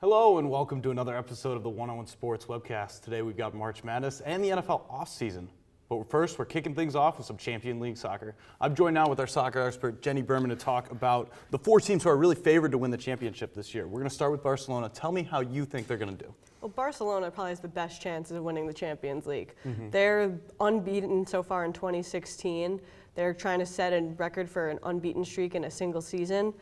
Hello and welcome to another episode of the 101 Sports Webcast. Today we've got March Madness and the NFL offseason. But first, we're kicking things off with some Champion League soccer. I'm joined now with our soccer expert, Jenny Berman, to talk about the four teams who are really favored to win the championship this year. We're going to start with Barcelona. Tell me how you think they're going to do. Well, Barcelona probably has the best chances of winning the Champions League. They're unbeaten so far in 2016. They're trying to set a record for an unbeaten streak in a single season.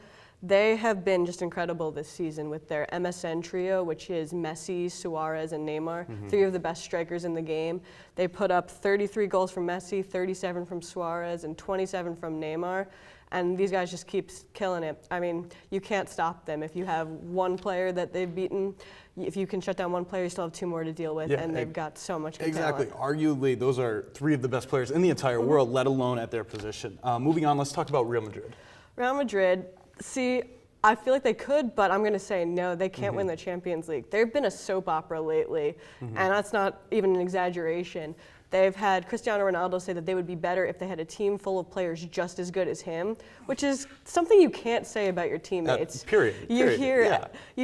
They have been just incredible this season with their MSN trio, which is Messi, Suarez, and Neymar, three of the best strikers in the game. They put up 33 goals from Messi, 37 from Suarez, and 27 from Neymar. And these guys just keep killing it. I mean, you can't stop them. If you have one player that they've beaten, if you can shut down one player, you still have two more to deal with, and they've got so much good talent. Arguably, those are three of the best players in the entire world, let alone at their position. Moving on, let's talk about Real Madrid. Real Madrid, see, I feel like they could, but I'm going to say no, they can't win the Champions League. They've been a soap opera lately, and that's not even an exaggeration. They've had Cristiano Ronaldo say that they would be better if they had a team full of players just as good as him, which is something you can't say about your teammates. You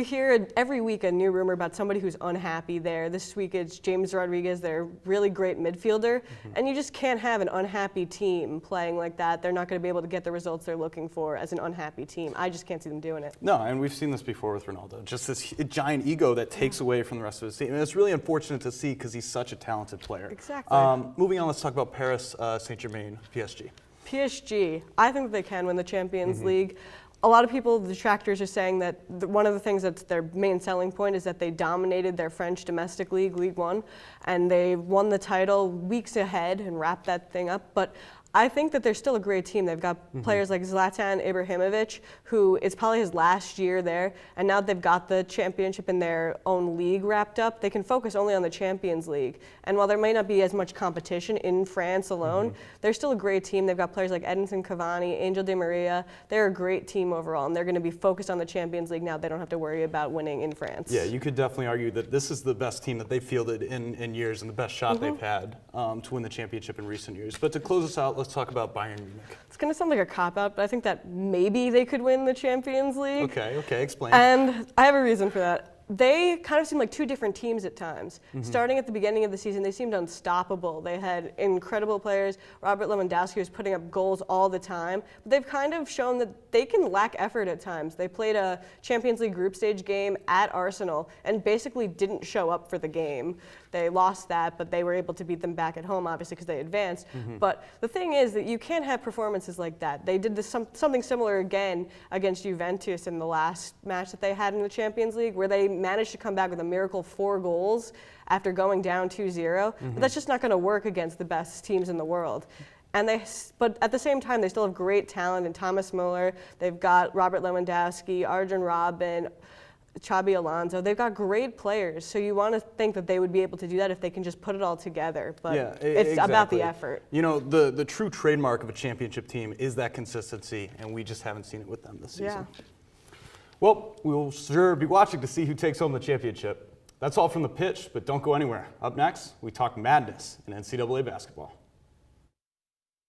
hear every week a new rumor about somebody who's unhappy there. This week it's James Rodriguez, their really great midfielder, and you just can't have an unhappy team playing like that. They're not going to be able to get the results they're looking for as an unhappy team. I just can't see them doing it. No, and we've seen this before with Ronaldo. Just this giant ego that takes away from the rest of his team. And it's really unfortunate to see because he's such a talented player. Exactly. Moving on, let's talk about Paris Saint-Germain, PSG. PSG, I think they can win the Champions League. A lot of people, the detractors, are saying that one of the things that's their main selling point is that they dominated their French domestic league, Ligue 1, and they won the title weeks ahead and wrapped that thing up. But I think that they're still a great team. They've got players like Zlatan Ibrahimovic, who it's probably his last year there, and now they've got the championship in their own league wrapped up. They can focus only on the Champions League. And while there may not be as much competition in France alone, they're still a great team. They've got players like Edinson Cavani, Angel Di Maria. They're a great team overall, and they're going to be focused on the Champions League now. They don't have to worry about winning in France. Yeah, you could definitely argue that this is the best team that they've fielded in years and the best shot they've had to win the championship in recent years. But to close us out, let's talk about Bayern Munich. It's going to sound like a cop-out, but I think that maybe they could win the Champions League. Okay, explain. And I have a reason for that. They kind of seem like two different teams at times. Starting at the beginning of the season, they seemed unstoppable. They had incredible players. Robert Lewandowski was putting up goals all the time. But they've kind of shown that they can lack effort at times. They played a Champions League group stage game at Arsenal and basically didn't show up for the game. They lost that, but they were able to beat them back at home, obviously, because they advanced. But the thing is that you can't have performances like that. They did something similar again against Juventus in the last match that they had in the Champions League, where they managed to come back with a miracle 4 goals after going down 2-0. But that's just not going to work against the best teams in the world. But at the same time, they still have great talent in Thomas Muller. They've got Robert Lewandowski, Arjen Robben, Xabi Alonso. They've got great players, so you want to think that they would be able to do that if they can just put it all together. But it's about the effort. You know, the true trademark of a championship team is that consistency, and we just haven't seen it with them this season. Well, we'll sure be watching to see who takes home the championship. That's all from the pitch, but don't go anywhere. Up next, we talk madness in NCAA basketball.